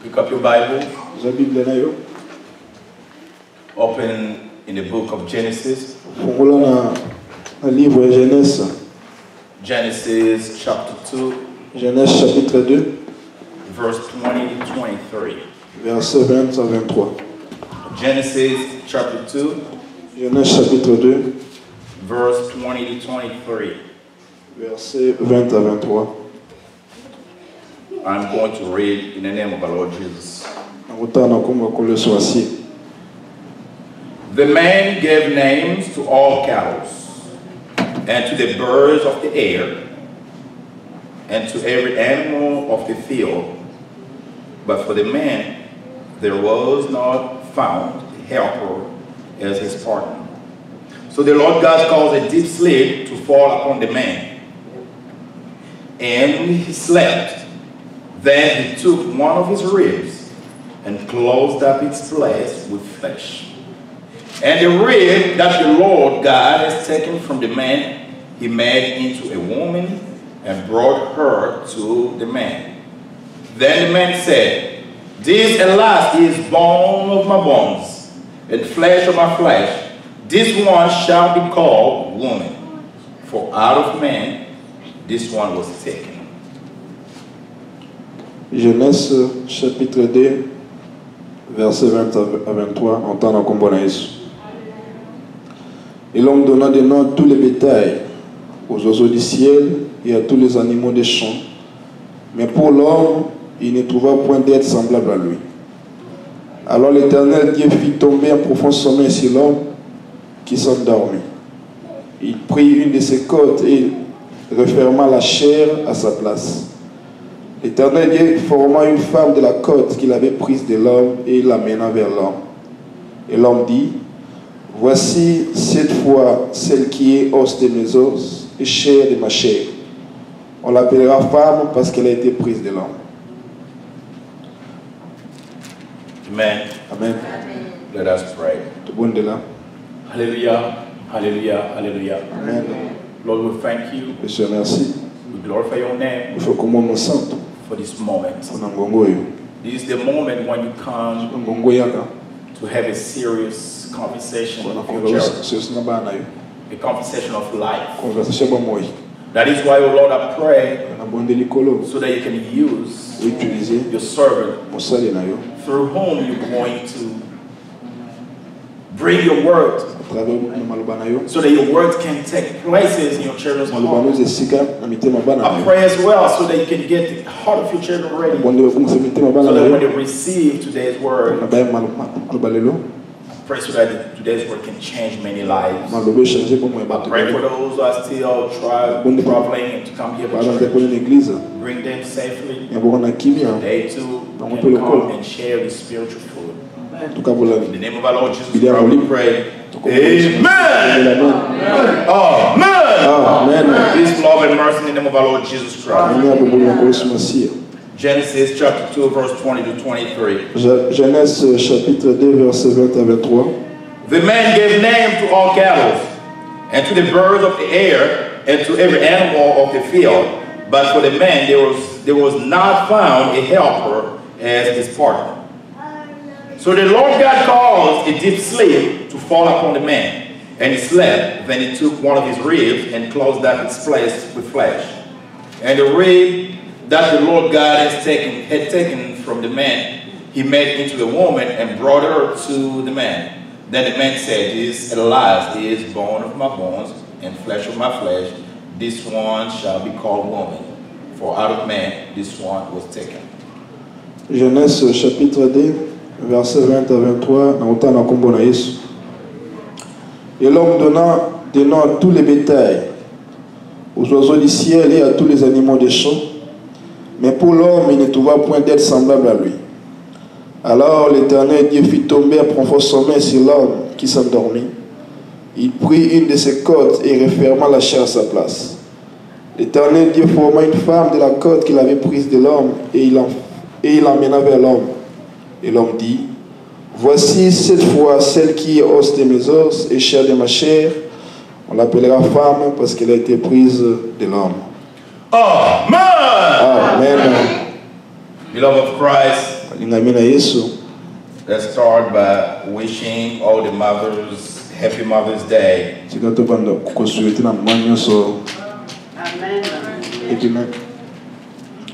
Pick up your Bible. Open in the book of Genesis. Genesis chapter 2. Genèse chapitre 2. Verse 20 to 23. Verset 20 à 23. Genesis chapter 2. Genèse chapitre 2. Verse 20 to 23. Verset 20 à 23. I'm going to read in the name of our Lord Jesus. The man gave names to all cattle, and to the birds of the air, and to every animal of the field. But for the man there was not found a helper as his partner. So the Lord God caused a deep sleep to fall upon the man, and he slept. Then he took one of his ribs and closed up its place with flesh. And the rib that the Lord God has taken from the man, he made into a woman and brought her to the man. Then the man said, "This at last is bone of my bones and flesh of my flesh. This one shall be called woman, for out of man this one was taken." Genèse chapitre 2, verset 20 à 23, en temps d'Akombonaïs. Et l'homme donna des noms à tous les bétails, aux oiseaux du ciel et à tous les animaux des champs. Mais pour l'homme, il ne trouva point d'être semblable à lui. Alors l'Éternel Dieu fit tomber un profond sommeil sur l'homme qui s'endormit. Il prit une de ses côtes et referma la chair à sa place. L'Éternel Dieu forma une femme de la côte qu'il avait prise de l'homme et il l'amena vers l'homme. Et l'homme dit, voici cette fois celle qui est os de mes os et chair de ma chair. On l'appellera femme parce qu'elle a été prise de l'homme. Amen. Amen. Let us pray. Hallelujah. Hallelujah. Hallelujah. Amen. Lord, we thank you. Monsieur, merci. We glorify your name for this moment. This is the moment when you come to have a serious conversation with your children. A conversation of life. That is why, oh Lord, I pray so that you can use your servant through whom you're going to bring your word, so that your word can take places in your children's heart. I pray as well so that you can get the heart of your children ready, so that when they receive today's word, I pray so that today's word can change many lives. I pray for those who are still traveling to come here to church. Bring them safely. They too can come and share the spiritual food. In the name of our Lord Jesus Christ, we pray. Amen. Amen. Peace, love, and mercy in the name of our Lord Jesus Christ. Genesis chapter 2, verse 20 to 23. Genèse chapitre 2, verset 20 à 23. The man gave name to all cattle, and to the birds of the air, and to every animal of the field. But for the man there was not found a helper as his partner. So the Lord God caused a deep sleep to fall upon the man, and he slept. Then he took one of his ribs and closed up its place with flesh. And the rib that the Lord God had taken from the man, he made into a woman and brought her to the man. Then the man said, "This at last is bone of my bones and flesh of my flesh. This one shall be called woman, for out of man this one was taken." Genèse chapitre 2, verset 20 à 23, dans le temps d'Akombonaïs. Et l'homme donna des noms à tous les bétails, aux oiseaux du ciel et à tous les animaux des champs. Mais pour l'homme, il ne trouva point d'être semblable à lui. Alors l'Éternel Dieu fit tomber un profond sommeil sur l'homme qui s'endormit. Il prit une de ses côtes et referma la chair à sa place. L'Éternel Dieu forma une femme de la côte qu'il avait prise de l'homme et il l'emmena vers l'homme. Et l'homme dit, voici cette fois celle qui est os de mes os et chair de ma chair. On l'appellera femme parce qu'elle a été prise de l'homme. Amen. Amen. Beloved of Christ, balingami na Yesu, let's start by wishing all the mothers Happy Mother's Day. tika tobanda kosuete na mama nyonso. Amen. Amen.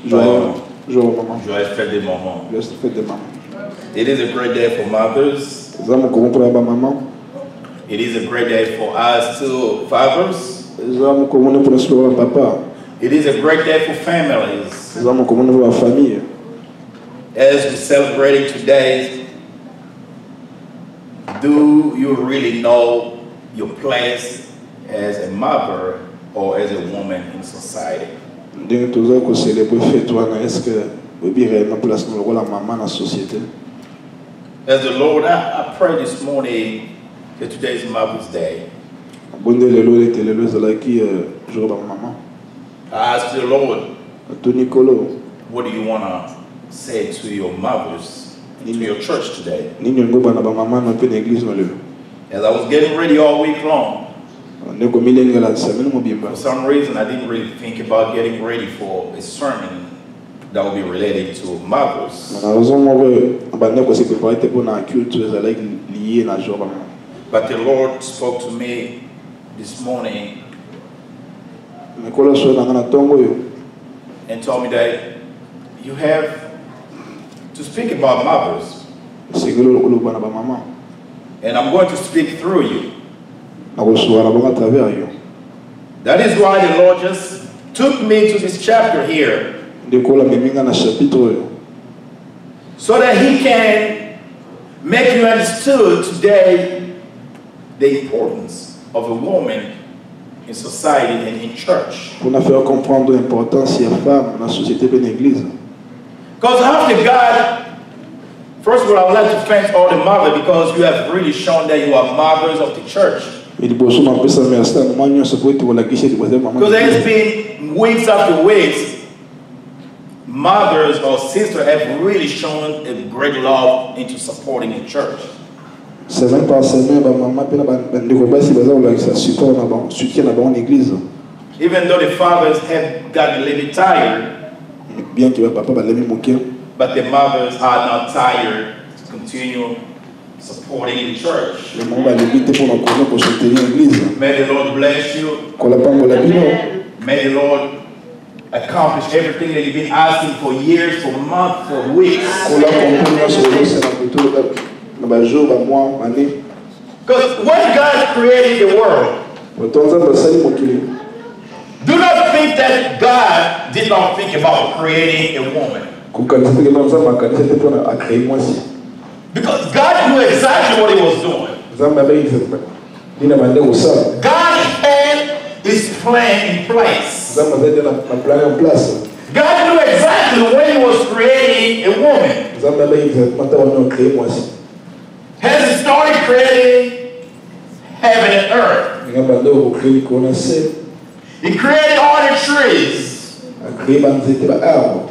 Joyeux maman. Joyeux fête des mamans. Joyeuse fête des mamans. It is a great day for mothers. Eza mokolo mpona ba maman. It is a great day for us too, fathers. Eza mokolo mpona solo ba papa. It is a great day for families. Eza mokolo mpona ba famille. As we're celebrating today, do you really know your place as a mother or as a woman in society? Ndenge toza ko célébrer fête wana, est-ce que obi réellement place na lokola maman na société? As the Lord, I pray this morning that today is Mother's Day. Bonde lelo ete lelo ezalaki jour ba maman. I ask the Lord, To Nicolo, what do you want to say to your mothers, to your church today? nini ngo bana ba maman na pe na église na lelo. As I was getting ready all week long, Ndeko milenge la semaine mobimba. for some reason I didn't really think about getting ready for a sermon that will be related to mothers. Na raison moko bande ko se préparer te pour na culte ezalaki lié na jour ba maman. But the Lord spoke to me this morning Nicolo so na ngana tongo yo. and told me that you have to speak about mothers. Segelo lo bana ba maman. And I'm going to speak through you. Na ko so na ba travers yo. That is why the Lord just took me to this chapter here, Ndeko la meminga na chapitre yo. so that He can make you understood today the importance of a woman in society and in church. Pour na faire comprendre l'importance ya femme na société pe na église. Because after God, first of all, I would like to thank all the mothers because you have really shown that you are mothers of the church. Il bosso na pesa merci na maman nyonso po ete wala kishe liboze maman. Because there has been weeks after weeks, mothers or sisters have really shown a great love into supporting the church. Semaine par semaine ba maman pe na ba ndeko basi baza wala kisa support na ba soutien na ba en église. Even though the fathers have gotten a little bit tired, Bien que papa ba lemi mokia. but the mothers are not tired to continue supporting the church. Le maman ba lemi te pour na kono pour soutenir l'église. May the Lord bless you. Ko la pango la bino. May the Lord accomplish everything that you've been asking for years, for months, for weeks. Ko la pango nyonso nyonso na kuto na ba jour ba mois ba année. Because when God created the world, Otonza ba sali mokili. do not think that God did not think about creating a woman. Ko kanisa ke banza ba kanisa te pour na créer mwasi. Because God knew exactly what He was doing. Zamba ba yife. Nina bande usala. God had His plan in place. Zamba zete na plan en place. God knew exactly when He was creating a woman. Zamba ba yife mata wana créer mwasi. As He started creating heaven and earth, Nga bande ko créer ko na se. He created all the trees. A créer ba nzete ba arbre.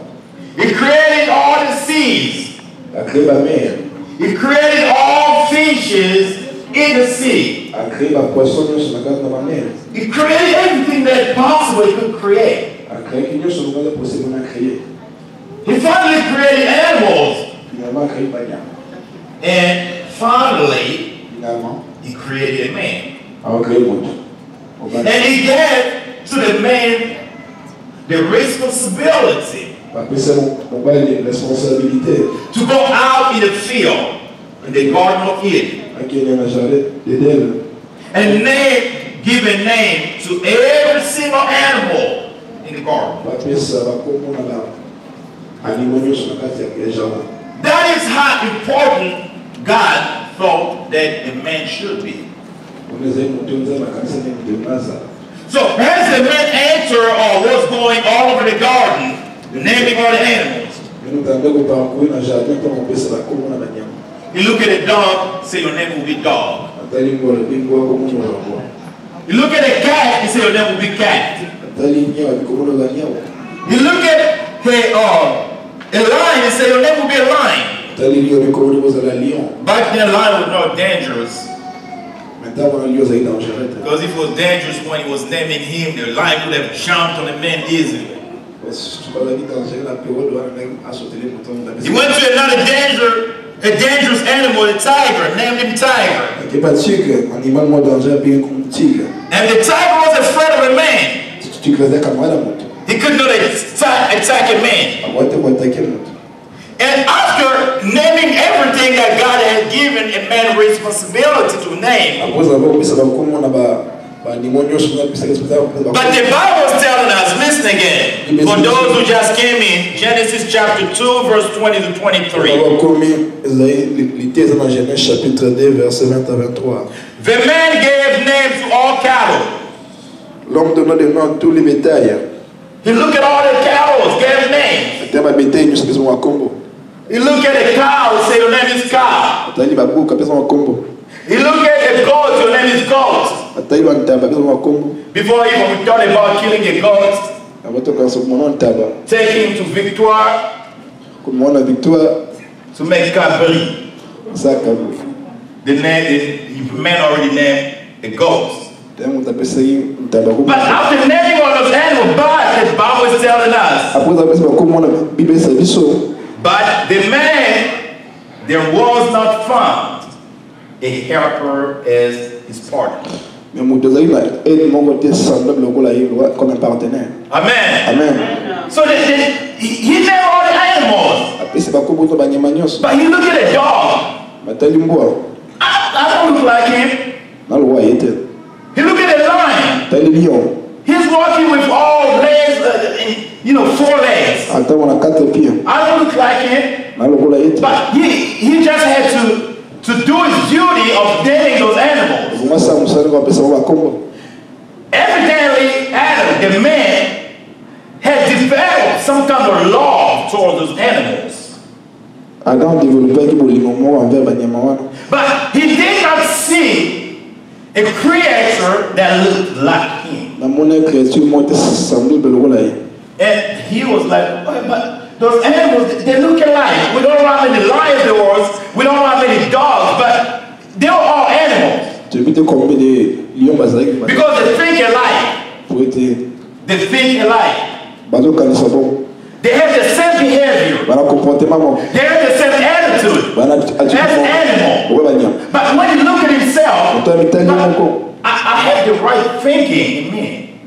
He created all the seas. A créer ba mer. He created all fishes in the sea. A créer ba poisson nyonso na kati na ba mer. He created everything that possibly could create. A créer ki nyonso nga possible na créer. He finally created animals. Finalement créer ba nyama. And finally, Finalement He created a man. a créer moto. And He gave to the man the responsibility Ba pesa mo ba les responsabilités. to go out in the field, in the Garden of Eden, Akene na jardin d'Éden. and give a name to every single animal in the garden. Ba pesa ba komo na ba. Ani mo nyonso na kati ya jardin. That is how important God thought that a man should be. Unaweza kutunza na kanisa ni kutunza. So as the man entered or was going all over the garden, naming all the animals, Mimi nitaambia kwa kuina jardin kwa pesa ba komo na banyama. you look at a dog, say your name will be dog. Atali ngora bingwa kwa mungu wa. You look at a cat, you say your name will be cat. Atali nyawa kwa mungu wa nyawa. You look at a lion, you say your name will be a lion. Atali nyawa kwa mungu wa lion. Back then, a lion was not dangerous. Maintenant on lion zaidi dangereux. Because if it was dangerous when he was naming him, the lion could have jumped on the man easily. He went to another dangerous animal, the tiger, named him Tiger. And the tiger was afraid of a man. He could not attack a man. And after naming everything that God had given a man responsibility to name, but the Bible is telling us, listen again, for those who just came in, Genesis chapter 2, verse 20 to 23. The man gave names to all cattle. L'homme donna des noms à tous les bétails. He looked at all the cattle, gave names. He looked at the cow and said, your name is cow. He looked at the goat, your name is goat. Before even we thought about killing a goat, take him to Victoire to make cabri. The man already named a goat. But after naming all those animals, but the Bible is telling us, but the man, there was not found a helper as his partner. Amen. Amen. So he named all the animals. But he looked at a dog. I don't look like him. He looked at a lion. He's walking with all legs, 4 legs. I don't look like him. But he just had to do his duty of naming those animals. Evidently, Adam, the man, had developed some kind of love towards those animals. But he did not see a creature that looked like him. And he was like, oh, but those animals, they look alike. We don't know how many lions there was. We don't know how many dogs, but they were all animals. Because they think alike. They think alike. They have the same behavior. They have the same attitude. As animal. But when you look at himself, I have the right thinking in me.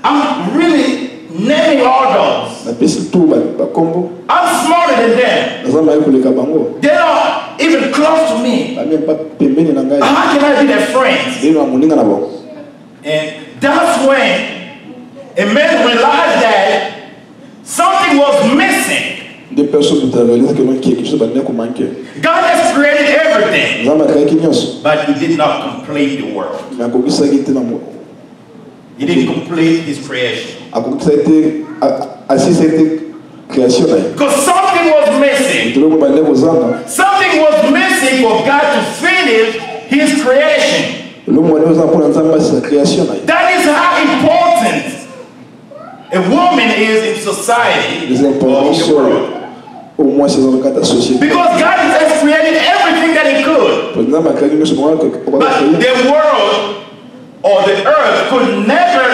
I'm really naming all dogs. I'm smarter than them. They're not even close to me. How can I be their friends? And that's when a man realized that something was missing. God has created everything, but he did not complete the world. He didn't complete his creation. Because something was missing. Something was missing for God to finish his creation. That is how important a woman is in society or in the world. Because God has created everything that he could. But the world or the earth could never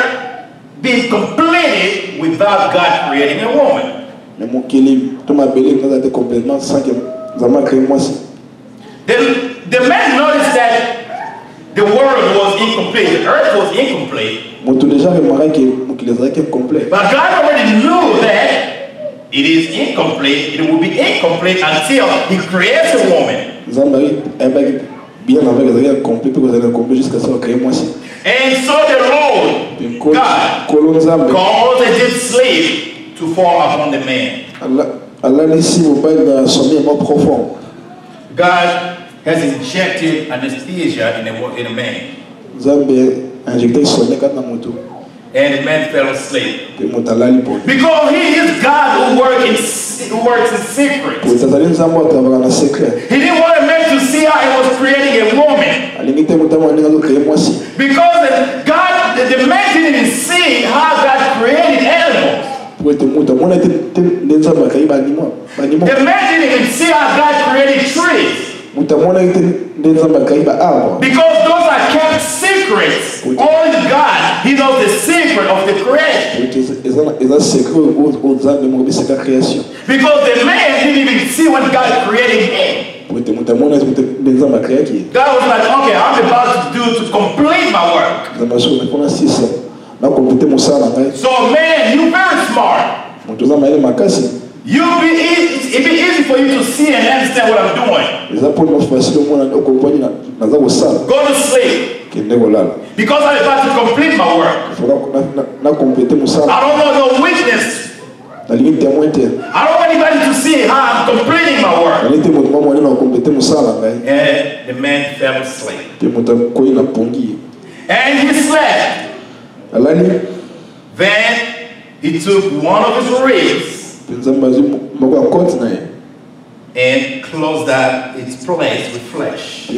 be completed without God creating a woman. The man noticed that the world was incomplete, the earth was incomplete. But God already knew that it is incomplete, it will be incomplete until he creates a woman. And so the Lord, God, caused a deep sleep to fall upon the man. God has injected anesthesia in a man. And the man fell asleep. Because he is God who works in secret. He didn't want a man to see how he was creating a woman. Because the man didn't see how God created animals. The man didn't even see how God created trees. Because those are kept secrets. Only God, he knows the secret of the creation. ils ont secret aux âmes de mon c'est la création. Because the man didn't even see when God created him. Pour te montrer mon esprit des hommes à créer qui. God was like, okay, I'm about to complete my work. Dans ma chose, on a 6 ans. Là, compléter mon salaire. So man, you very smart. Mon deux ans, il m'a cassé. It'd be easy for you to see and understand what I'm doing. Les apôtres m'ont facile au moins au compagnie dans la salle. Go to sleep. Qui n'est pas là. Because I'm about to complete my work. Il faudra na compléter mon salaire. I don't want no witness. La limite témoin était. I don't want anybody to see how I'm completing my work. La limite témoin moi na compléter mon salaire. And the man fell asleep. Puis mon temps quoi na pongi. And he slept. La nuit. Then he took one of his ribs and closed that its place with flesh.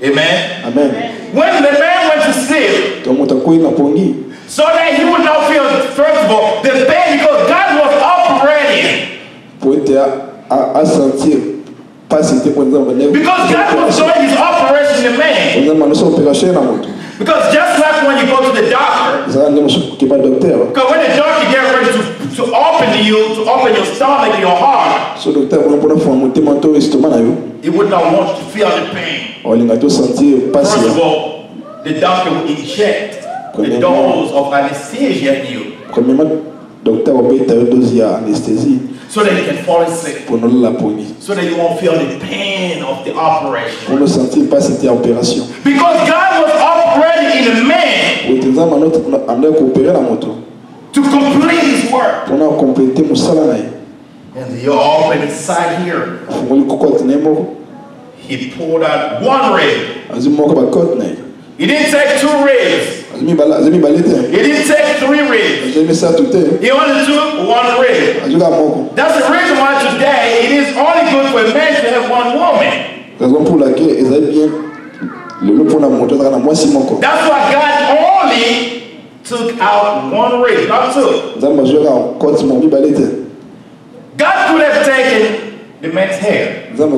Amen. Amen. When the man went to sleep, so that he would not feel, first of all, the pain, because God was operating. Because God was doing his operation in man. Because just like when you go to the doctor, because when the doctor gets ready to open your stomach and your heart, he would not want to feel the pain. First of all, the doctor would inject the dose of anesthesia in you, so that you can fall asleep, so that you won't feel the pain of the operation. Because God was operating in a man to complete his work. And he opened inside here. He pulled out one rib. He didn't take 2 ribs. He didn't take 3 ribs. He only took 1 rib. That's the reason why today it is only good for a man to have 1 woman. That's why God only took out 1 rib, not 2. God could have taken the man's hair. Right?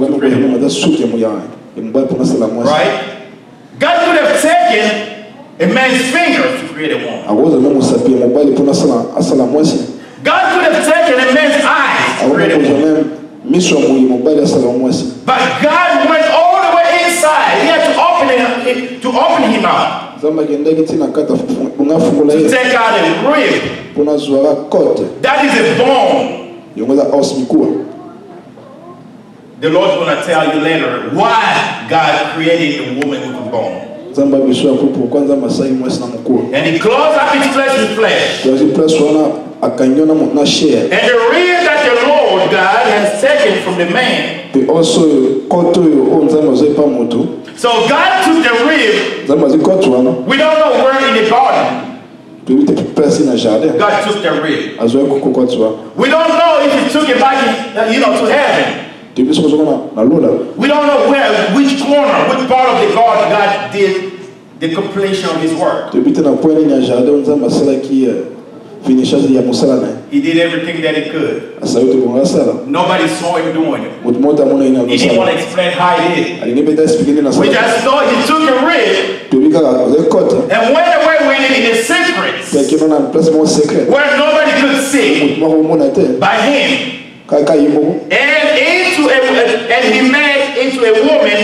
God could have taken a man's finger to create a woman. God could have taken a man's eyes to create a woman. But God went all the way inside. He had to open him out. To take out a rib. That is a bone. The Lord's going to tell you later why God created a woman with a bone. And he clothed up his flesh with flesh. And the rib that the Lord God has taken from the man. So God took the rib. We don't know where in the garden. God took the rib. We don't know if he took it back to heaven. We don't know which corner, which part of the garden God did the completion of his work. He did everything that he could. Nobody saw him doing it. He didn't want to explain how he did it. We just know he took a rib and went away with it in the secrets where nobody could see by him. And he made into a woman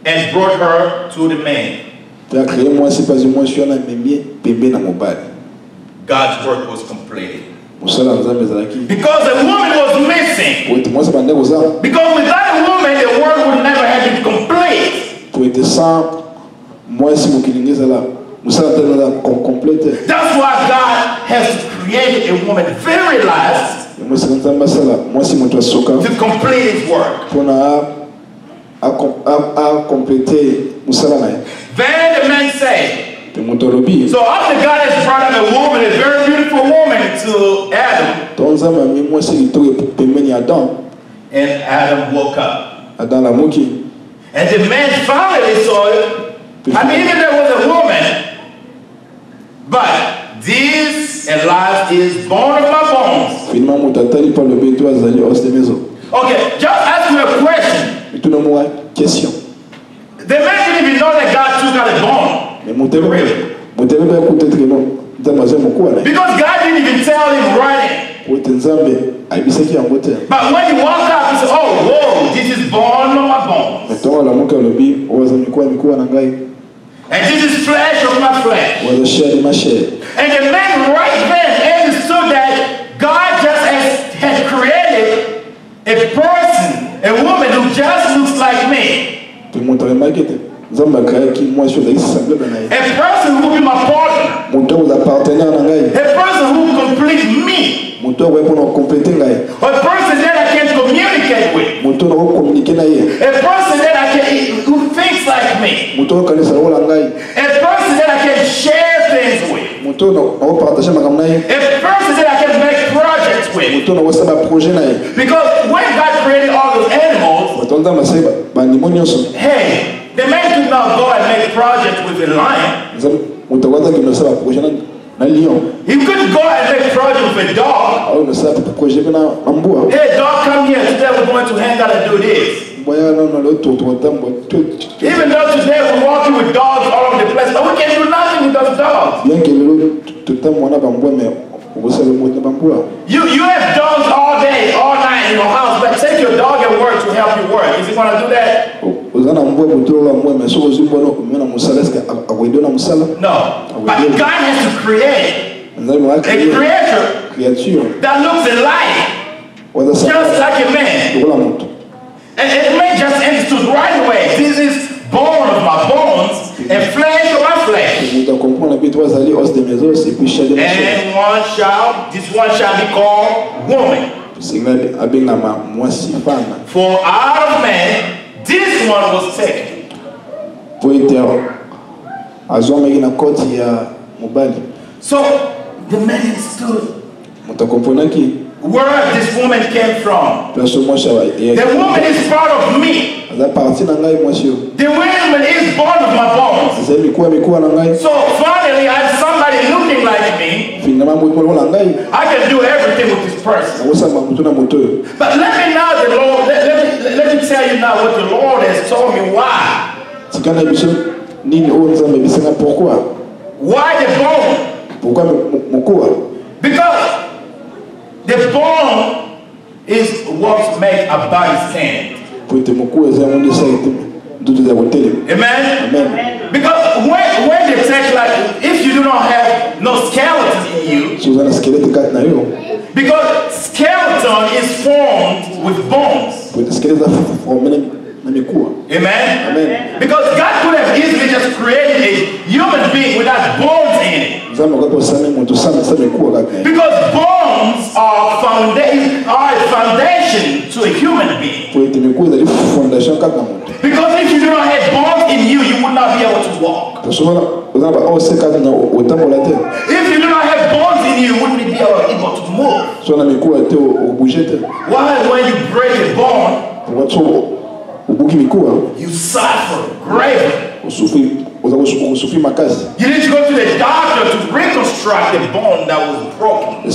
and brought her to the man. God's work was completed. Because a woman was missing. Because without a woman, the work would never have been complete. That's why God has created a woman very last to complete his work. Then the man said, so after God has brought up a woman, a very beautiful woman, to Adam, and Adam woke up. And the man finally saw it. I mean, even there was a woman, but this alive is bone of my bones. Okay, just ask me a question. The man didn't even know that God took out a bone. Mutele ba kutetre no. Ndamaze mukwa na. Because God didn't even tell him right in. Wote nzambe aibisaki yango te. But when he woke up, he said, oh, whoa, this is bone of my bones. Metonga la muka lobi owaza mikuwa na ngai. And this is flesh of my flesh. Owaza chair de ma chair. And the man right then understood that God just had created a person, a woman who just looks like me. Tout le monde remarque nzambe akayaki mwasi oza semblable na ye. A person who will be my partner. Moto oza partenaire na ngai. A person who will complete me. Moto oza mpona complete ngai. A person that I can communicate with. Moto na communiquer na ye. A person that I can, who thinks like me. Moto okanisa lokola ngai. A person that I can share things with. Moto na partager makambo na ye. A person that I can make projects with. Moto na osala projet na ye. Because when God created all those animals, moto nzambe asala bandimo nyonso. Hey, the man could not go and make projects with a lion. Moto waza kinosala projet na lion. He couldn't go and make projects with a dog. Alors osala projet na mbwa. Hey, dog, come here. Today we're going to hang out and do this. Even though today we're walking with dogs all over the place, but we can do nothing with those dogs. You have dogs all day, all night in your house, but take your dog at work to help you work. Is he going to do that? No. But God has to create a creature that looks alike, just like a man. And the man just understood right away. This is bone of my bones and flesh of my flesh. And this one shall be called woman. For out of man, this one was taken. So the man understood where this woman came from. The woman is part of me. The woman is born of my bones. So finally I have somebody looking like me. I can do everything with this person. But let me now, the Lord, let me tell you now what the Lord has told me why. Why the bone? Because the bone is what makes a body stand. Amen? Amen. Because when they take, like, if you do not have no skeleton in you, because skeleton is formed with bones. Amen? Amen. Because God could have easily just created a human being without bones in it. Because bones are a foundation to a human being. Because if you do not have bones in you, you would not be able to walk. If you do not have bones in you, you wouldn't be able to move. Why, when you break a bone, you suffer greatly. You need to go to the doctor to reconstruct the bone that was broken. If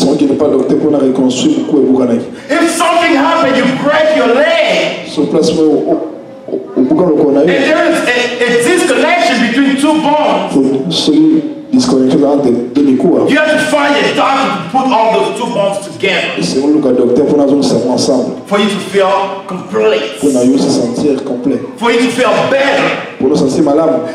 something happened, you break your leg, and there is a disconnection between two bones. You have to find a doctor to put all those two bones together for you to feel complete, for you to feel better.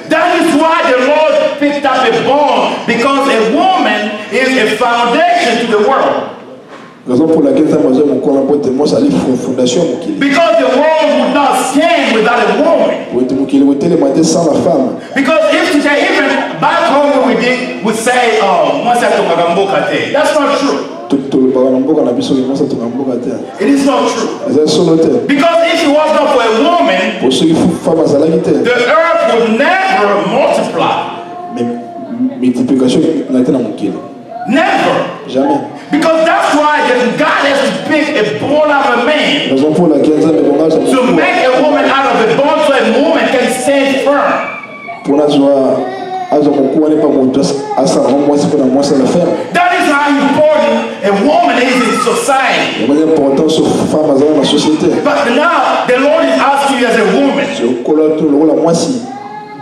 That is why the Lord picked up a bone, because a woman is a foundation to the world. Because the world would not stand without a woman. Because if today, even back home we say, that's not true. It is not true. Because if it was not for a woman, the earth would never multiply. Never. Jamais. Because that's why God has to pick a bone out of a man to make a woman out of a bone so a woman can stand firm. That is how important a woman is in society. But now the Lord is asking you as a woman,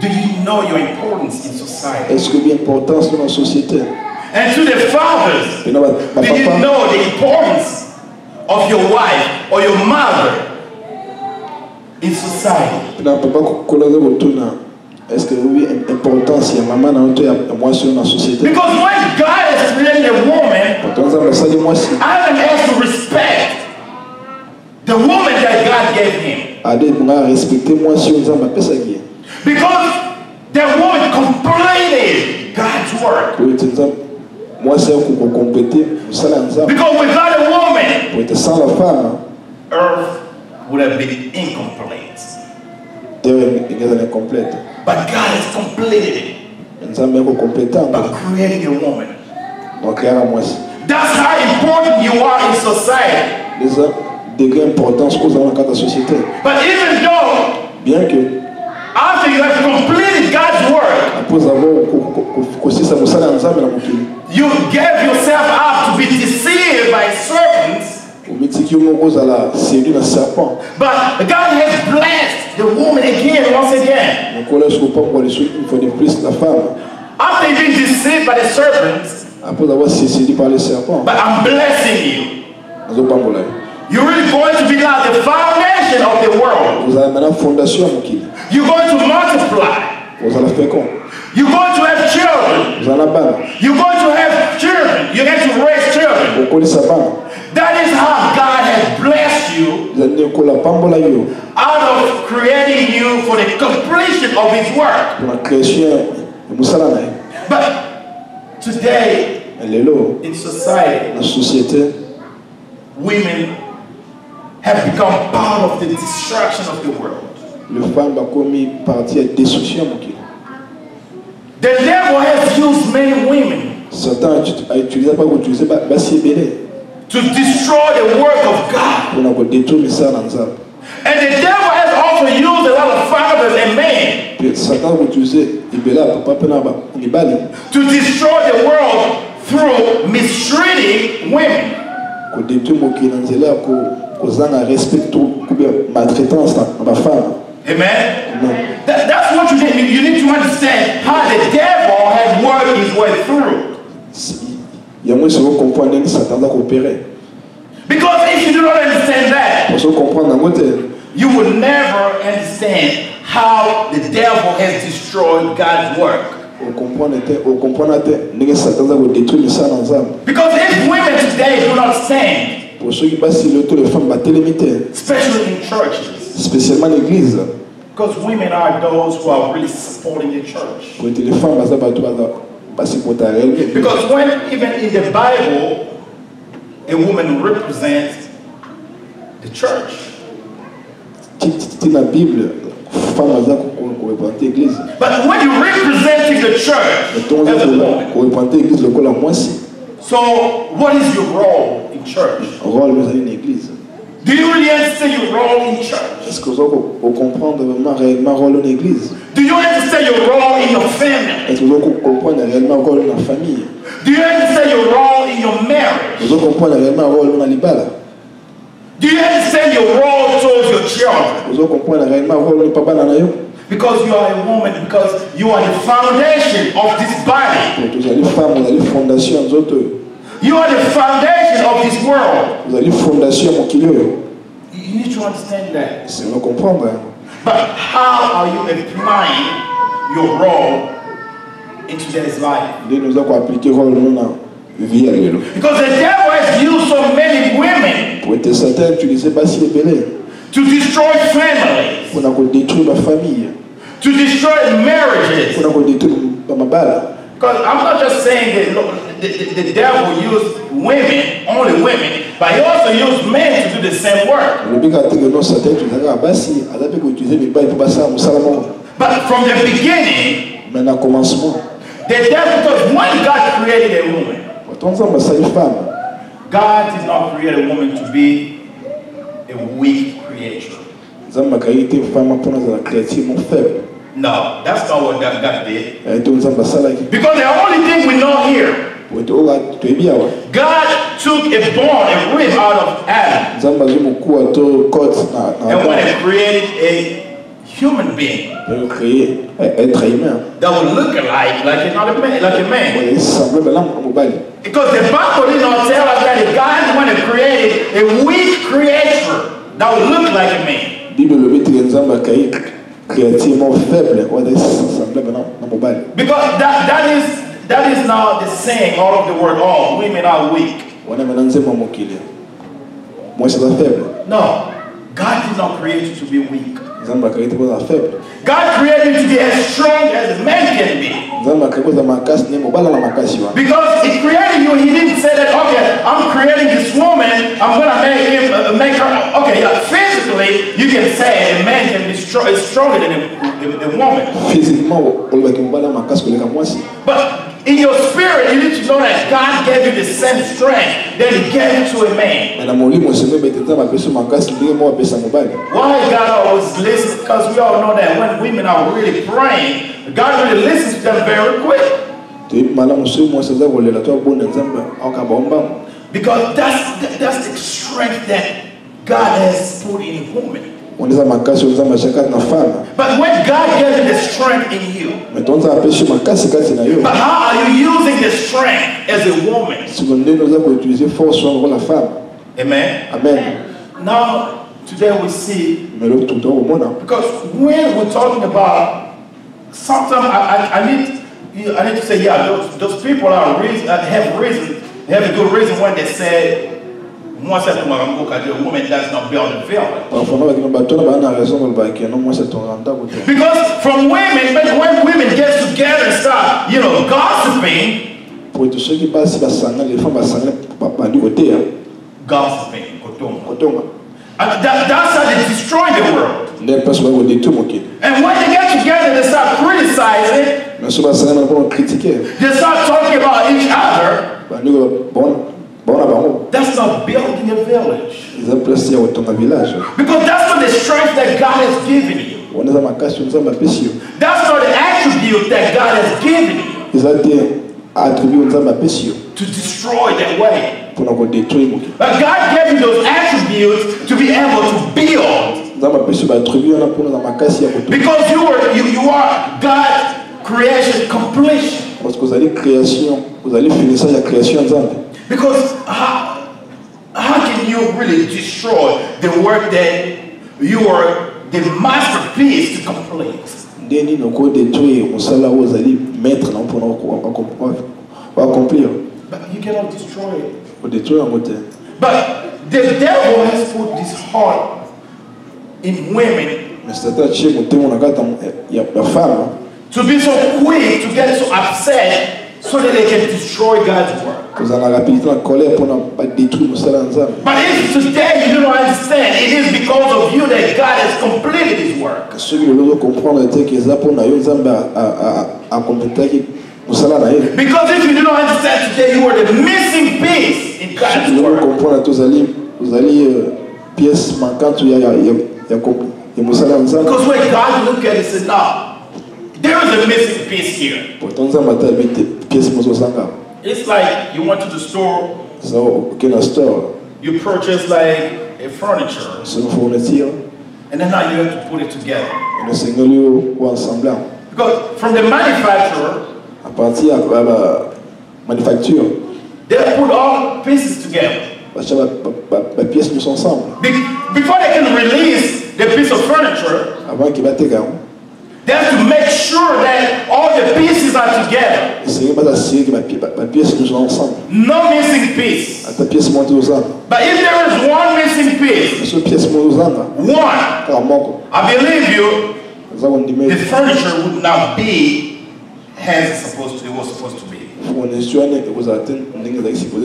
Do you know your importance in society? Est-ce que bien importance dans la société? And to the fathers, do you know the importance of your wife or your mother in society? Est-ce que oui importance il y a maman dans notre moi sur la société? Because when God has created a woman, Adam has to respect the woman that God gave him. Because the woman completed God's work. Because without a woman, earth would have been incomplete. But God has completed it by creating a woman. That's how important you are in society. But even though after you have completed God's work, you gave yourself up to be deceived by serpents. But God has blessed the woman again, once again. After you've been deceived by the serpents, but I'm blessing you. You're really going to be now the foundation of the world. You're going to multiply. You're going to have children. You're going to have children. You're going to raise children. That is how God has blessed you out of creating you for the completion of His work. But today, in society, women have become part of the destruction of the world. The devil has used many women to destroy the work of God. And the devil has also used a lot of fathers and men to destroy the world through mistreating women. Amen. That's what you need. You need to understand how the devil has worked his way through. Because if you do not understand that, you will never understand how the devil has destroyed God's work. Because if women today do not stand, especially in churches, because women are those who are really supporting the church. Because when even in the Bible, a woman represents the church. But when you represent the church as a woman, so what is your role in church? Do you really understand your role in church? Est-ce que vous comprenez vraiment réellement rôle en église? Do you understand your role in your family? Est-ce que vous comprenez réellement rôle dans la famille? Do you understand your role in your marriage? Vous comprenez réellement rôle dans l'ibala? Do you understand your role towards your children? Vous comprenez réellement rôle dans papa na yo? Because you are a woman, because you are the foundation of this body. Vous allez femme, vous allez fondation des autres. You are the foundation of this world. Vous allez fondation mon kilo. You need to understand that. C'est vous comprendre. But how are you applying your role in today's life? Nous avons appliqué rôle dans vie à l'élo. Because the devil has used so many women pour être certain utiliser pas si belé. To destroy families. Pour nous détruire la famille. To destroy marriages. Pour nous détruire ma bala. Because I'm not just saying that the devil used women, only women, but he also used men to do the same work. But from the beginning, the devil, because when God created a woman, God did not create a woman to be a weak creature. No, that's not what God did. Because the only thing we know here, God took a bone, a rib out of Adam. And when he created a human being créer être humain. that will look like another man, like a man. Because the Bible did not tell us that God wanted to create a weak creature that would look like a man. Because that is not the saying all of the word, oh, women are weak. No, God did not create you to be weak. God created you to be as strong as a man can be. Because He created you, He didn't say that, okay, I'm creating this woman, I'm going to make her, okay, yeah, physically, you can say a man can be stronger than a woman. But in your spirit, you need to know that God gave you the same strength that He gave to a man. Why God always listens? Because we all know that when women are really praying, God really listens to them very quick. Because that's the strength that God has put in a woman. But when God gives you the strength in you, but how are you using the strength as a woman? Amen. Amen. Now, today we see, because when we're talking about, sometimes I need to say, yeah, those people have a good reason when they say, a woman does not build a village. Because from women, when women get together and start, gossiping, that's how they destroy the world. And when they get together, they start criticizing, they start talking about each other. That's not building a village. Because that's not the strength that God has given you. That's not the attribute that God has given you to destroy that way. But God gave you those attributes to be able to build. Because you are God's creation completion. Because how can you really destroy the work that you are the masterpiece to complete? But you cannot destroy it. But the devil has put this heart in women to be so quick, to get so upset, so that they can destroy God's work. But if today you don't understand, it is because of you that God has completed His work. Because if you do not understand today, you are the missing piece in God's work. Because when God look at it, he says, no, there is a missing piece here. It's like you went to the store, you purchase like a furniture, and then now you have to put it together. Because from the manufacturer, they put all pieces together. Before they can release the piece of furniture, they have to make sure that all the pieces are together. No missing piece. But if there is one missing piece, one, I believe you, the furniture would not be as it was supposed to be.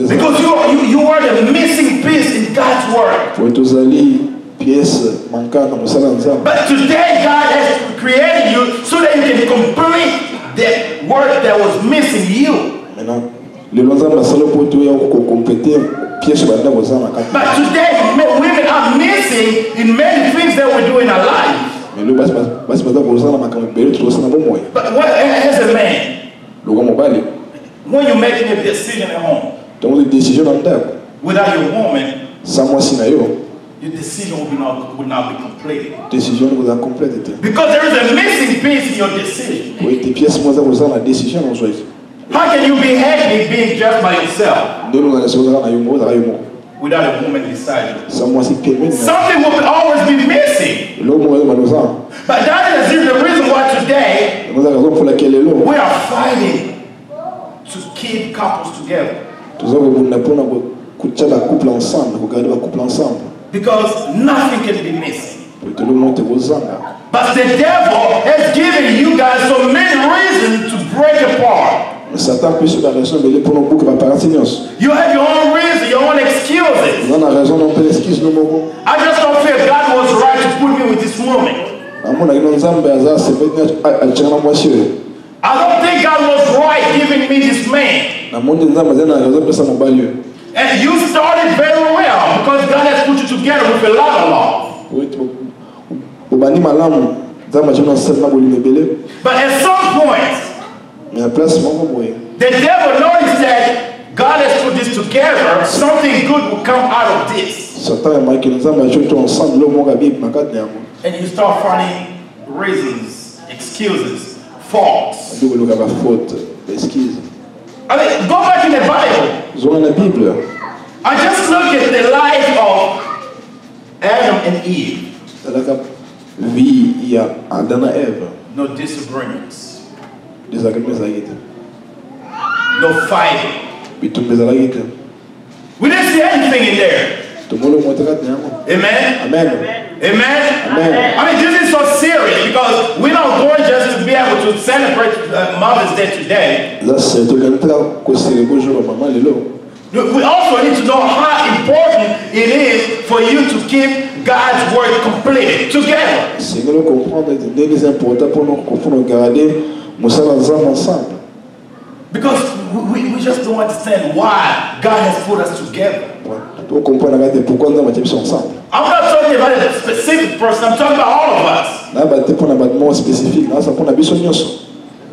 Because you are the missing piece in God's work. But today God has created you so that you can complete the work that was missing you. But today women are missing in many things that we do in our life. But as a man, when you're making a decision at home without your woman, your decision would not be completed. Décision vous a complète. Because there is a missing piece in your decision. Oui, tes pièces moins à la décision on choisit. How can you be happy being just by yourself without a woman beside you? Something will always be missing. But that is the reason why today we are fighting to keep couples together. Because nothing can be missing. But the devil has given you guys so many reasons to break apart. Satan peut se la raison de pour nos boucs va partir. You have your own reason, your own excuses. On a raison on peut excuse nous mogo. I just don't feel God was right to put me with this woman. Amona ino nzambe aza se peut achana mwashire. I don't think God was right giving me this man. Na monde nzambe zena raison pesa mobali. And you started very well because God has put you together with a lot of love. Oui, obani malamu nzambe jina sema bolime bele. But at some point the devil noticed that God has put this together, something good will come out of this. And you start finding reasons, excuses, faults. I mean, go back in the Bible. I just look at the life of Adam and Eve. No disagreements. No fighting. We didn't see anything in there. Amen? Amen. Amen? I mean, this is so serious because we're not going just to be able to celebrate Mother's Day today. We also need to know how important it is for you to keep God's word completed together. Because we just don't understand why God has put us together. I'm not talking about a specific person, I'm talking about all of us.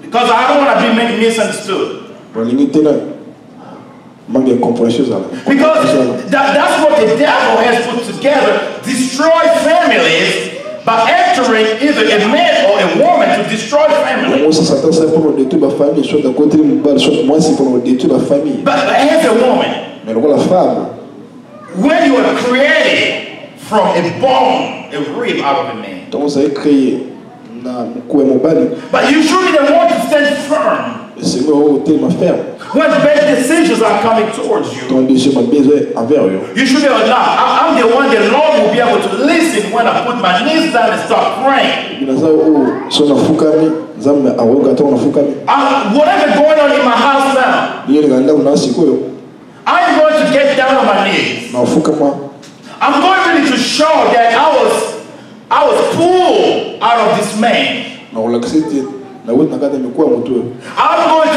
Because I don't want to be misunderstood. Because that's what the devil has put together, destroy families by entering either a man or a woman to destroy family. But as a woman, when you are created from a bone, a rib out of a man, but you should be the one to stand firm when bad decisions are coming towards you. You should be like, I'm the one the Lord will be able to listen when I put my knees down and start praying. Whatever going on in my house now, I'm going to get down on my knees. I'm going really to show that I was pulled out of this man. I'm going to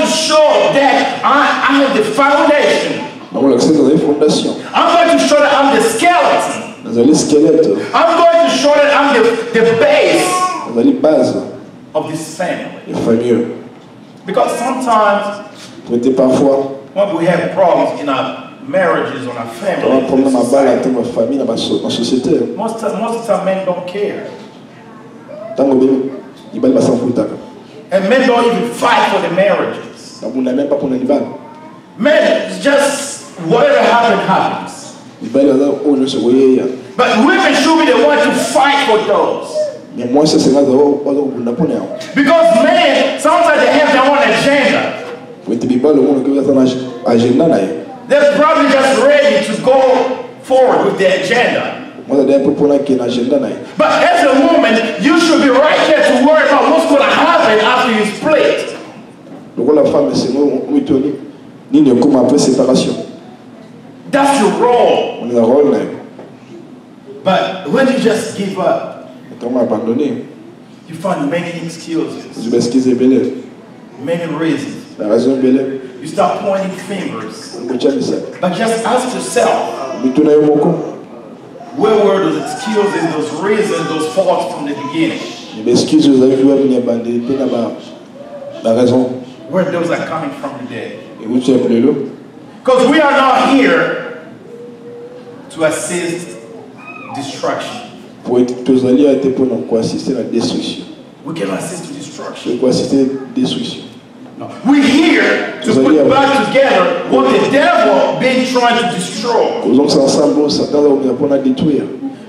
show that I have the foundation. I'm going to show that I'm the skeleton. I'm going to show that I'm the base of this family. Because sometimes when we have problems in our marriages, on our families, most of the time men don't care. And men don't even fight for the marriages. Men, just whatever happens. But women should be the ones to fight for those. Because men, sometimes they have their own agenda. They're probably just ready to go forward with their agenda. But as a woman, you should be right there to worry about what's going to happen after you split. That's your role. But when you just give up, you find many excuses, many reasons. You start pointing fingers. But just ask yourself, where were those excuses, those reasons, those faults from the beginning? Where those are coming from today? Because we are not here to assist destruction. Pour être tozalia était pour nous assister à la destruction. We can assist to destruction. Pour assister à la destruction. No. We're here to put back together what the devil been trying to destroy.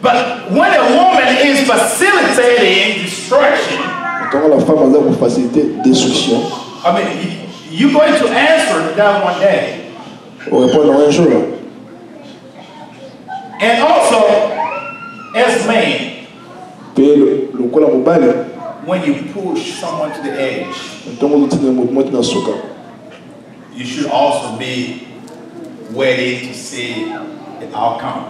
But when a woman is facilitating destruction, I mean, you're going to answer that one day. And also, as men, when you push someone to the edge, you should also be ready to see the outcome.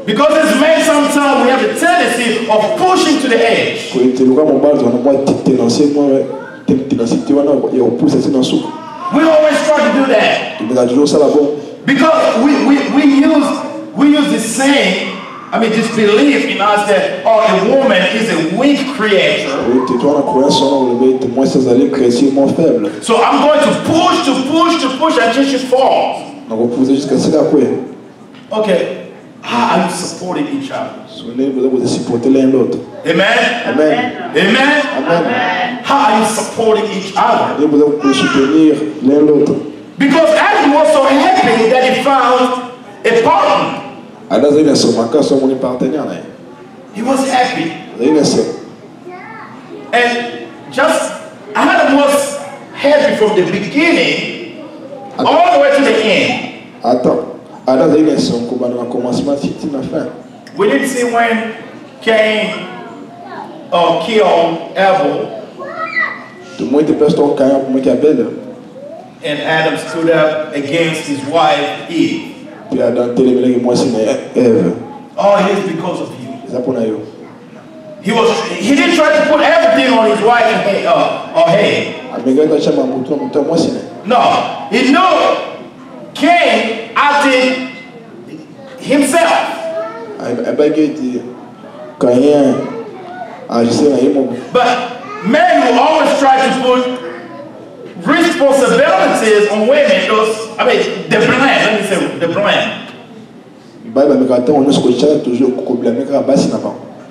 Because as men, sometimes we have a tendency of pushing to the edge. We always try to do that. Because we use this saying, I mean, this belief in us that a woman is a weak creature. So I'm going to push until she falls. Okay, how are you supporting each other? Amen? Amen? Amen? How are you supporting each other? Because Adam was so happy that he found a partner. He was happy. And just Adam was happy from the beginning all the way to the end. We didn't see when Cain killed Abel and Adam stood up against his wife Eve. Oh, it is because of you. He didn't try to put everything on his wife or head. No, he knew Cain acted himself. But men will always try to put responsibilities on women. The blame. Let me say the blame.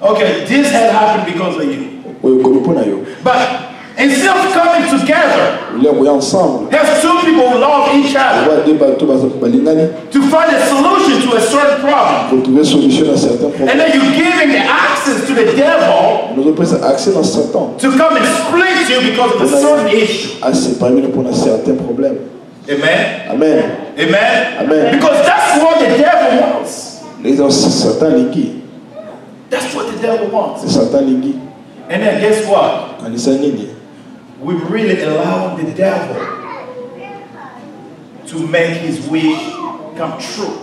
Okay, this had happened because of you. But instead of coming together, there's two people who love each other to find a solution to a certain problem. And then you give him the access to the devil to come and split you because of a certain issue. Amen? Amen. Amen? Amen. Because that's what the devil wants. That's what the devil wants. And then guess what? We really allow the devil to make his wish come true.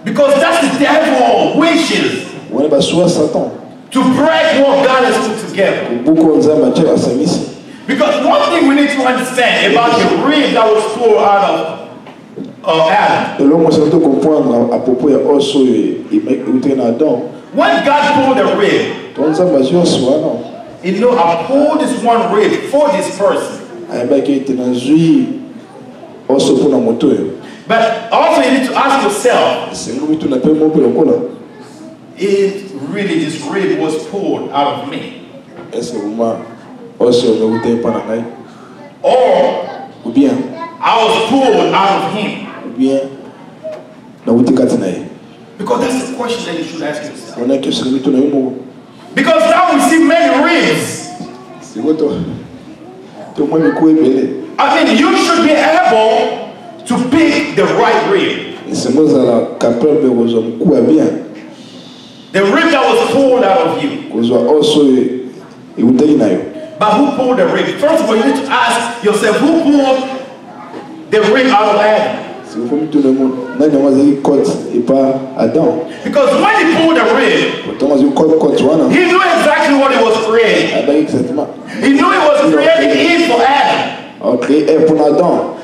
Because that's the devil's wishes to break what God has put together. Because one thing we need to understand about the rib that was pulled out of Adam. When God pulled the rib, he knew I pulled this one rib for this person. But also you need to ask yourself, if really this rib was pulled out of me? Or I was pulled out of him? Because that's the question that you should ask yourself. Because now we see many ribs. I mean, you should be able to pick the right rib. The rib that was pulled out of you. But who pulled the rib? First of all, you need to ask yourself, who pulled the rib out of Adam? Because when he pulled the rib, he knew exactly what he was creating. He knew he was creating Eve for Adam.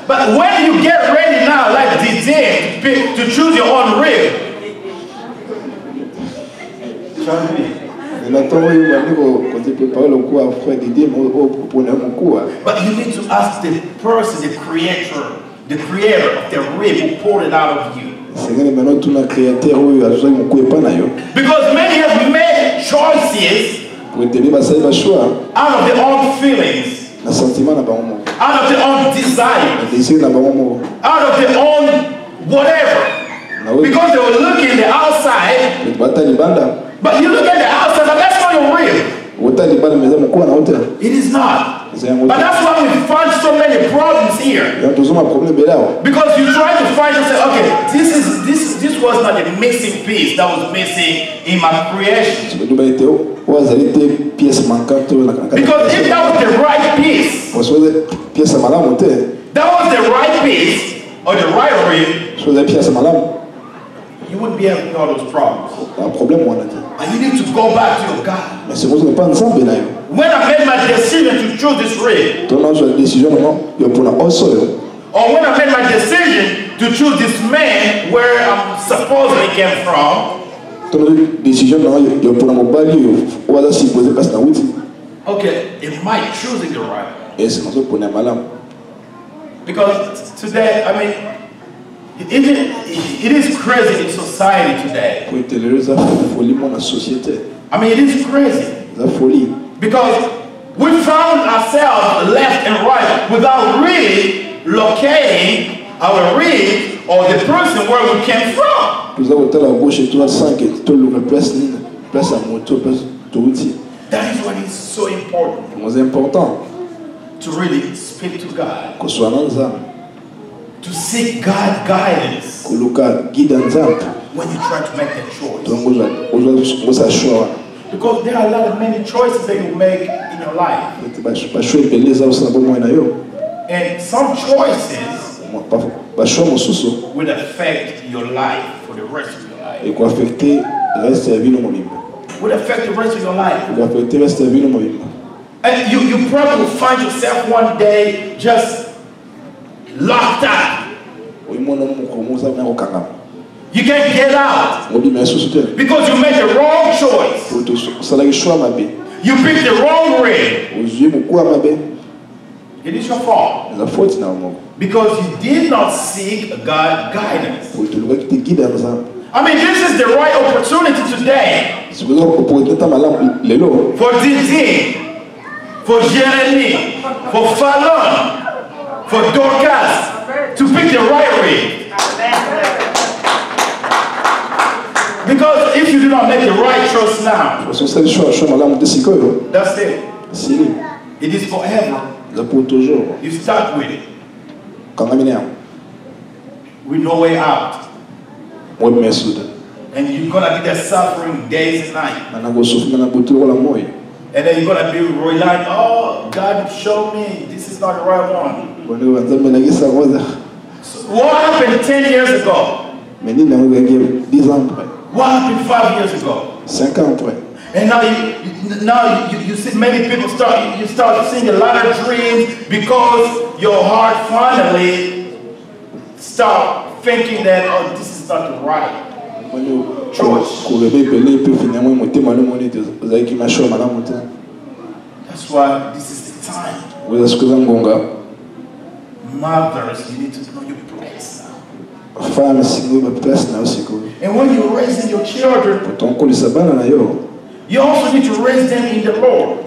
But when you get ready now, like Didier, to choose your own rib, but you need to ask the person, the creator, the creator of the rib who poured it out of you. Because many have made choices out of their own feelings, out of their own desires, out of their own whatever. Because they were looking at the outside, but you look at the outside, but that's not your rib. It is not. But that's why we find so many problems here. Because you try to find and say, okay, this was not the missing piece that was missing in my creation. Because if that was the right piece, that was the right piece or the right rib, you wouldn't be having all those problems. And you need to go back to your God. When I made my decision to choose this rib, or when I made my decision to choose this man where I'm supposedly came from, okay, am I choosing the right one? Because today, I mean, it is crazy in society today. I mean, it is crazy. Because we found ourselves left and right without really locating our rib or the person where we came from. That is what is so important. To really speak to God. To seek God's guidance when you try to make that choice. Because there are a lot of many choices that you make in your life. And some choices will affect your life for the rest of your life. Will affect the rest of your life. And you probably will find yourself one day just locked out. You can't get out because you made the wrong choice. You picked the wrong way. It is your fault because you did not seek God's guidance. I mean, this is the right opportunity today for Didi, for Jeremy, for Fallon, for Dorcas to pick the right way. Because if you do not make the right choice now, that's it. It is forever. You start with it. With no way out. And you're going to be there suffering days and nights. And then you're going to be relying, oh, God showed me this is not the right one. So what happened 10 years ago? What happened 5 years ago? 5 ans après. And now you see many people start seeing a lot of dreams because your heart finally start thinking that, oh, this is not the right choice. That's why this is the time. Mothers, you need to know your place now. And when you're raising your children, you also need to raise them in the Lord.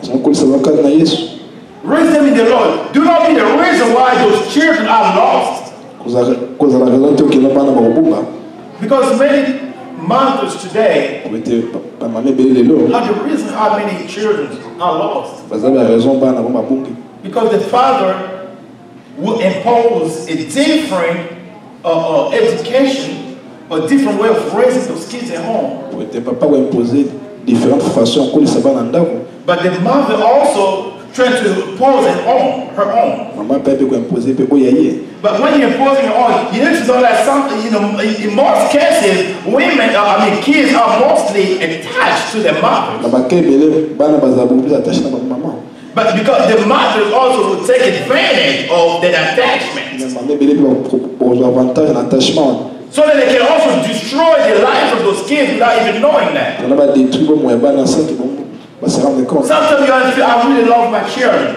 Raise them in the Lord. Do not be the reason why those children are lost. Because many mothers today are the reason how many children are lost. Because the father will impose a different education, a different way of raising those kids at home. But the mother also tries to impose her own. But when you impose your own, you need to know that something, in most cases, kids are mostly attached to their mothers. But because the mothers also will take advantage of that attachment. So that they can also destroy the lives of those kids without even knowing that. Sometimes you feel, I really love my children.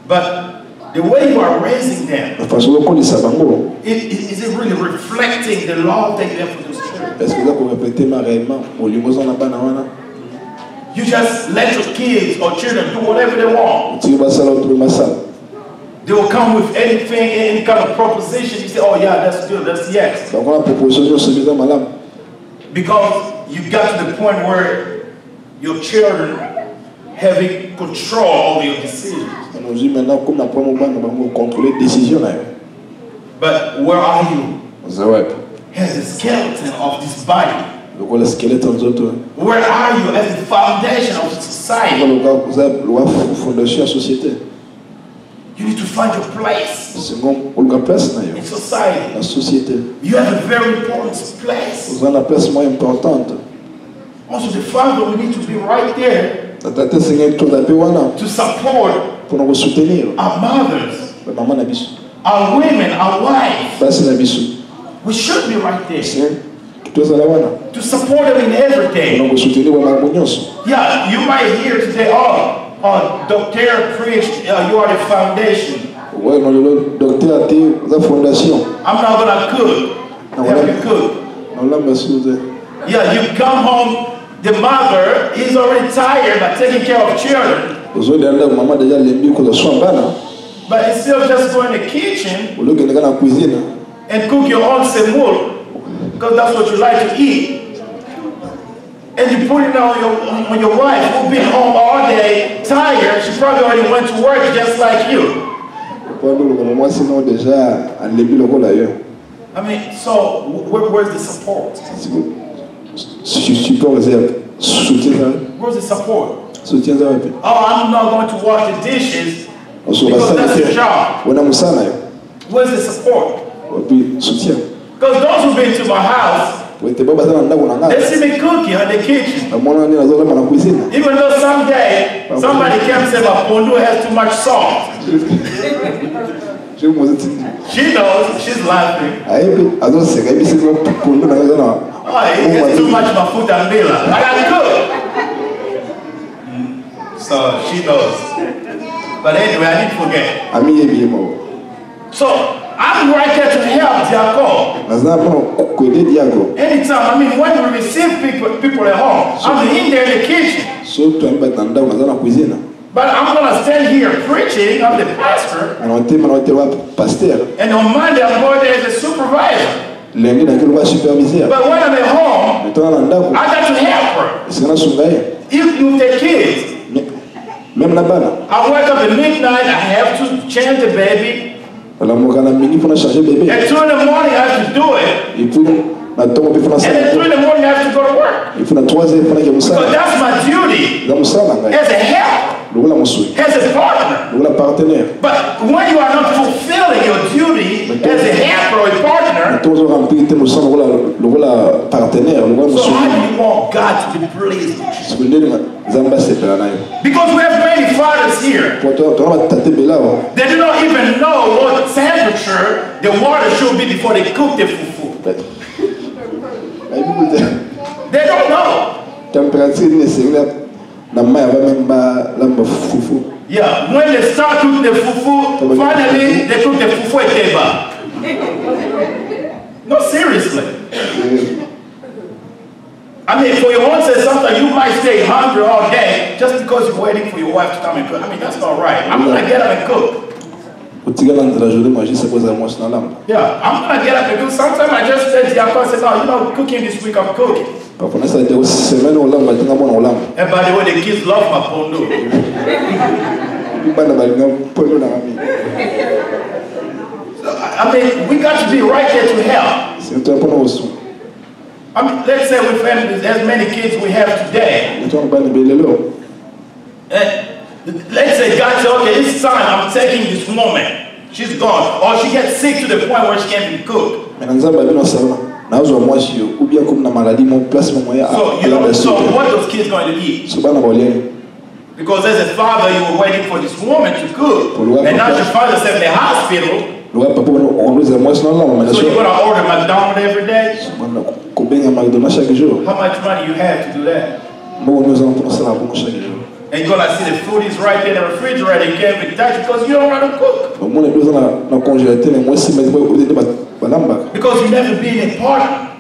But the way you are raising them, la façon dont ça bango is it really reflecting the love that you have for those children? est-ce que ça peut refléter réellement molimo za na bana wana You just let your kids or children do whatever they want. tu basala tout masala They will come with anything, any kind of proposition. You say, oh yeah, that's good, that's yes. donc la proposition c'est bien malam Because you got to the point where your children having control over your decisions. nous dit maintenant comme na prendre bana bango contrôler décision là But where are you? zawep As the skeleton of this body. le squelette en autres Where are you as the foundation of society? le gars vous avez loi fondation la société You need to find your place c'est bon on le place na in society. la société You have a very important place. vous avez la place moins importante Also, the father will need to be right there tata seigneur tout d'appel wana to support pour nous soutenir our mothers, la maman na biso our women, our wives. basi na biso We should be right there c'est tout ça là wana to support them in everything. pour nous soutenir wa mambo nyonso Yeah, you might hear today, oh, doctor preached, you are the foundation. ouais non le docteur a dit la fondation I'm not gonna cook. Help you cook. non la monsieur Yeah, you come home, the mother is already tired by taking care of children, aujourd'hui ndio maman déjà lembi ko soin bana but instead of just going to the kitchen ulo kenda na cuisine and cook your own semoule, because that's what you like to eat, and you put it on your wife who's been home all day, tired. She probably already went to work just like you. pour nous le moi sinon déjà à lembi le là yo I mean, so where's the support? support réserve soutien Where's the support? soutien ça Oh, I'm not going to wash the dishes on se because that's your passe job. on a musana yo Where's the support? puis soutien Because those who've been to my house, pour te baba sana ndako na they ngaka see me cooking in the kitchen. amona ni nazo na cuisine Even though someday somebody came and said, my pondu has too much salt. je me dis She knows, she's laughing. aibi azo seka aibi siko pundu na ngaka Oh, it has too much mafuta mbila. I gotta cook. So she knows. But anyway, I didn't forget. ami yebi mo So I'm right there to help Jacob. nazana pour coder diago Anytime, I mean, when we receive people at home, I'm in there in the kitchen. so tu amba tanda nazana cuisine But I'm gonna stand here preaching. I'm the pastor. anote wa pasteur And on Monday, I'm going there as a supervisor. lundi na kilo wa superviseur But when I'm at home, maintenant na ndako I got to help her. sikana sungaye If you take kids, même na bana I wake up at midnight, I have to change the baby. la moka na mini pour changer bébé At 2 in the morning, I have to do it. et puis na tombe pe pour And at 3 in the morning, I have to go to work. il faut na 3h pour na So musala that's my duty la musala ngai as a helper, lokola mosui as a partner. lokola partenaire But when you are not fulfilling your duty as a helper or a partner, tozo remplir te musala lokola partenaire lokola so how mosui do you want God to be pleased with you? sikundeni zamba sepela nayo Because we have many fathers here pour toi on tate belao they do not even know what temperature the water should be before they cook the fufu. They don't know. température ni sengla na mai va même ba lamba fufu Yeah, when they start cooking the fufu, finally they cook the fufu at teba. No, seriously. I mean, for your own sake, sometimes you might stay hungry all day just because you're waiting for your wife to come and cook. I mean, that's not right. I'm gonna get up and cook. utigala ndra journée moi juste pour moi na lamba Yeah, I'm gonna get up and cook. Sometimes I just say to Jacob, I say, no, you know, cooking this week, I'm cooking. parfois ça dit semaine au lamba tinga bona lamba And by the way, the kids love my pondu. bana balinga pondo na mami So, I mean, we got to be right there to help. c'est toi pour nous I mean, let's say with families, as many kids we have today, toi bana belelo let's say God said, okay, it's time, I'm taking this woman. She's gone. Or she gets sick to the point where she can't be cooked. mais nzamba bino sana nazo moi si ou bien comme na maladie mon place mon moyen So, you know, so what are those kids going to eat? so bana bolieni Because as a father, you were waiting for this woman to cook. And now your father said in the hospital, loa papa on nous moi na lamba so you're going to order McDonald's every day? bana ko benga McDonald's chaque jour How much money you have to do that? moi nous en pour ça pour chaque jour And you're gonna see the food is right there in the refrigerator. You can't even touch it because you don't know how to cook. Because you've never been a partner.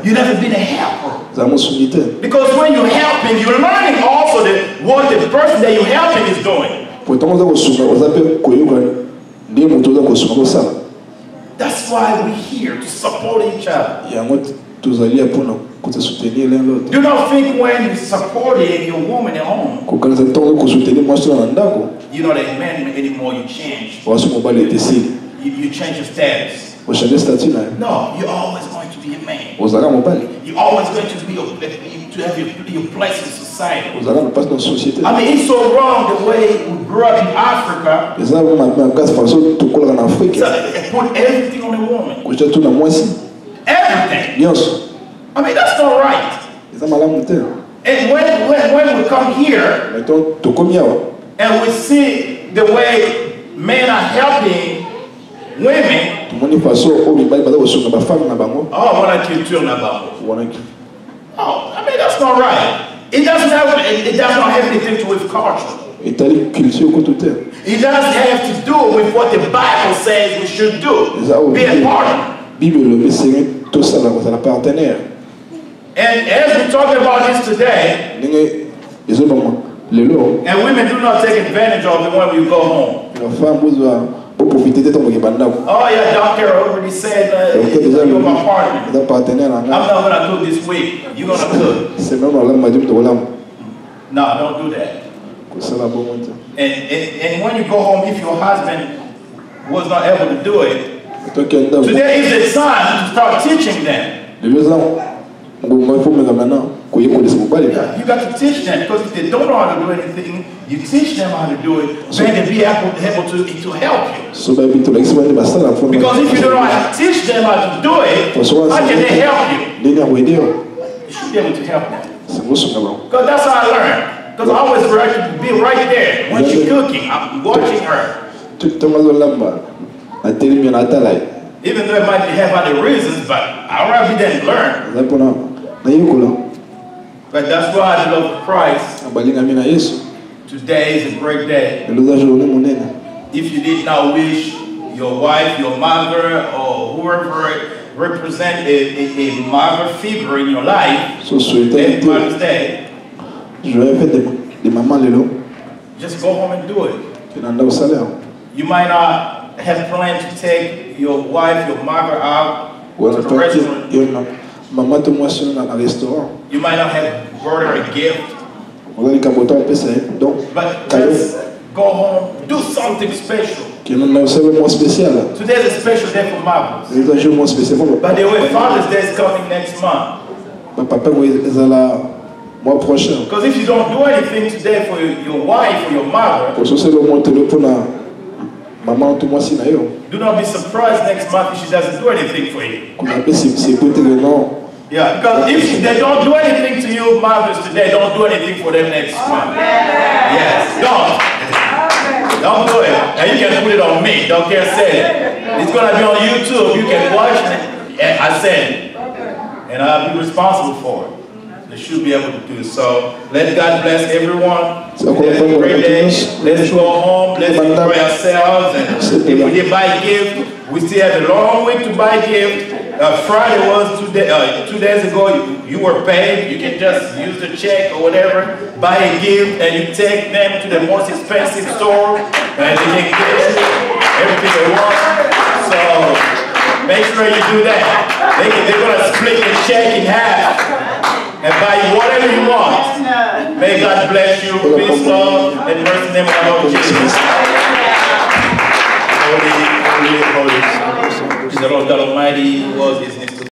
You've never been a helper. Because when you're helping, you're learning also what the person that you're helping is doing. That's why we're here to support each other. Do not think when you're supporting your woman at home, you're not a man anymore, you change. You change your status. No, you're always going to be a man. You're always going to be to have your place in society. I mean, it's so wrong the way we grew up in Africa. So put everything on a woman. Everything. I mean, that's not right. And when we come here and we see the way men are helping women, oh, I mean, that's not right. It does not have anything to do with culture. It does have to do with what the Bible says we should do. Be a partner. And as we're talking about this today, and women do not take advantage of it when we go home. Oh yeah, doctor already said you're my partner. I'm not going to cook this week. You're going to cook. No, don't do that. And when you go home, if your husband was not able to do it, today is the time to start teaching them. Yeah, you got to teach them, because if they don't know how to do anything, you teach them how to do it, then they'll be able to help you. Because if you don't know how to teach them how to do it, how can they help you? You should be able to help them. Because that's how I learned. Because I always like to be right there when she's cooking. I'm watching her. Even though it might have other reasons, but I'd rather be there and learn. But that's why I love Christ. Today is a great day. If you did not wish your wife, your mother, or whoever represent a mother figure in your life, then Mother's Day, just go home and do it. You might not have planned to take your wife, your mother out to the restaurant. You might not have brought her a gift. But just go home, do something special. Today's a special day for mothers. By the way, Father's Day is coming next month. Because if you don't do anything today for your wife or your mother, do not be surprised next month if she doesn't do anything for you. Yeah, because if they don't do anything to you, mothers today, don't do anything for them next month. Yes, don't. Don't do it. And you can put it on me. Don't care, say it. It's going to be on YouTube. You can watch it. And I said it. And I'll be responsible for it. They should be able to do it. So let God bless everyone. It's a great day. Let's go home. Let's enjoy ourselves. And if we did buy a gift, we still have a long week to buy a gift. Friday was 2 days ago. You were paid. You can just use the check or whatever, buy a gift, and you take them to the most expensive store, and they can get you everything they want. So make sure you do that. They're going to split the check in half and buy you whatever you want. May God bless you. Peace, love, and mercy in the name of our Lord Jesus. Holy, holy, holy. The Lord God Almighty was his